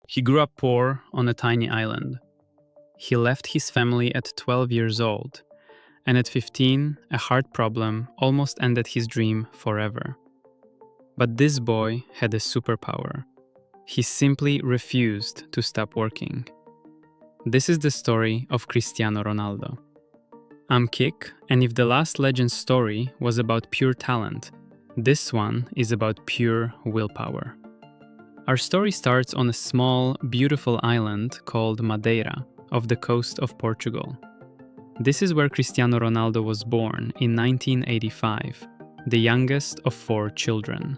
He grew up poor on a tiny island. He left his family at 12 years old, and at 15, a heart problem almost ended his dream forever. But this boy had a superpower. He simply refused to stop working. This is the story of Cristiano Ronaldo. I'm Kik, and if the last legend's story was about pure talent, this one is about pure willpower. Our story starts on a small, beautiful island called Madeira, off the coast of Portugal. This is where Cristiano Ronaldo was born in 1985, the youngest of 4 children.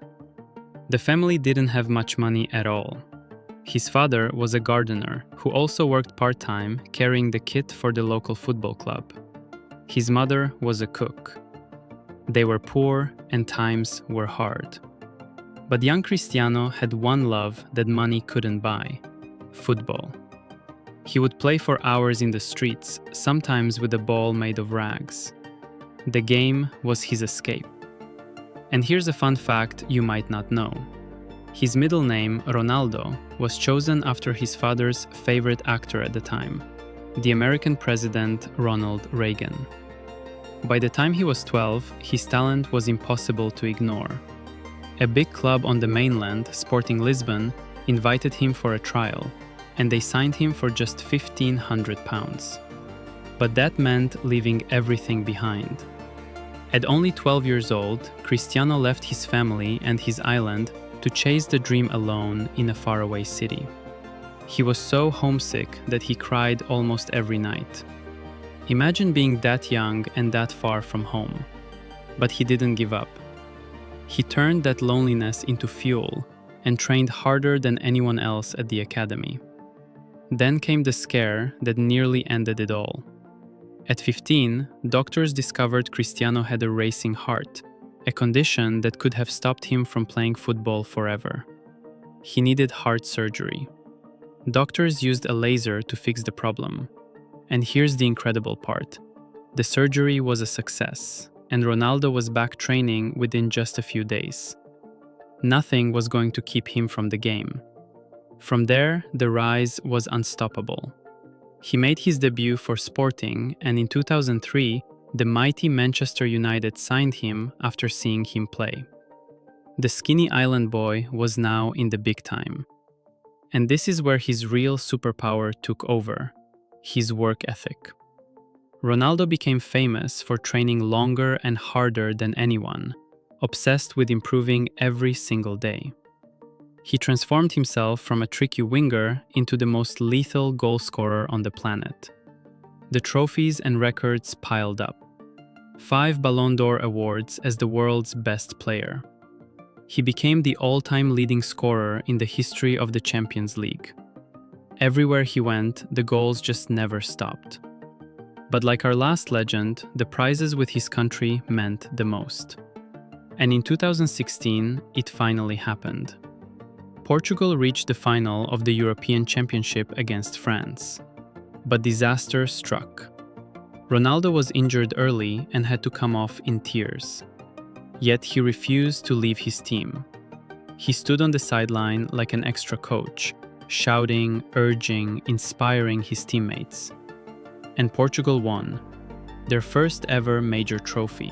The family didn't have much money at all. His father was a gardener who also worked part-time carrying the kit for the local football club. His mother was a cook. They were poor and times were hard. But young Cristiano had one love that money couldn't buy: football. He would play for hours in the streets, sometimes with a ball made of rags. The game was his escape. And here's a fun fact you might not know. His middle name, Ronaldo, was chosen after his father's favorite actor at the time, the American president Ronald Reagan. By the time he was 12, his talent was impossible to ignore. A big club on the mainland, Sporting Lisbon, invited him for a trial, and they signed him for just £1,500. But that meant leaving everything behind. At only 12 years old, Cristiano left his family and his island to chase the dream alone in a faraway city. He was so homesick that he cried almost every night. Imagine being that young and that far from home. But he didn't give up. He turned that loneliness into fuel and trained harder than anyone else at the academy. Then came the scare that nearly ended it all. At 15, doctors discovered Cristiano had a racing heart, a condition that could have stopped him from playing football forever. He needed heart surgery. Doctors used a laser to fix the problem. And here's the incredible part. The surgery was a success, and Ronaldo was back training within just a few days. Nothing was going to keep him from the game. From there, the rise was unstoppable. He made his debut for Sporting, and in 2003, the mighty Manchester United signed him after seeing him play. The skinny island boy was now in the big time. And this is where his real superpower took over: his work ethic. Ronaldo became famous for training longer and harder than anyone, obsessed with improving every single day. He transformed himself from a tricky winger into the most lethal goal scorer on the planet. The trophies and records piled up. 5 Ballon d'Or awards as the world's best player. He became the all-time leading scorer in the history of the Champions League. Everywhere he went, the goals just never stopped. But like our last legend, the prizes with his country meant the most. And in 2016, it finally happened. Portugal reached the final of the European Championship against France. But disaster struck. Ronaldo was injured early and had to come off in tears. Yet he refused to leave his team. He stood on the sideline like an extra coach, shouting, urging, inspiring his teammates. And Portugal won, their first ever major trophy.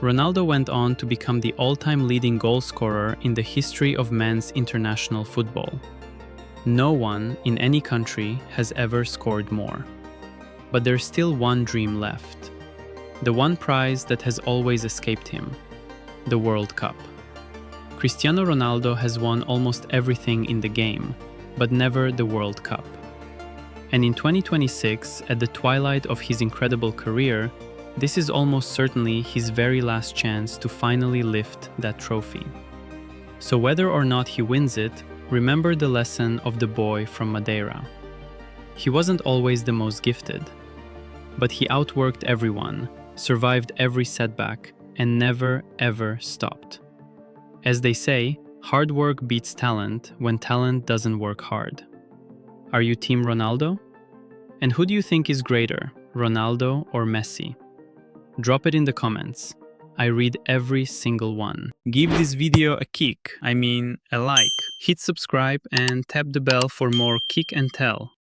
Ronaldo went on to become the all-time leading goal scorer in the history of men's international football. No one in any country has ever scored more. But there's still one dream left. The one prize that has always escaped him: the World Cup. Cristiano Ronaldo has won almost everything in the game, but never the World Cup. And in 2026, at the twilight of his incredible career, this is almost certainly his very last chance to finally lift that trophy. So whether or not he wins it, remember the lesson of the boy from Madeira. He wasn't always the most gifted, but he outworked everyone, survived every setback, and never ever stopped. As they say, hard work beats talent when talent doesn't work hard. Are you Team Ronaldo? And who do you think is greater, Ronaldo or Messi? Drop it in the comments. I read every single one. Give this video a kick, a like. Hit subscribe and tap the bell for more kick and tell.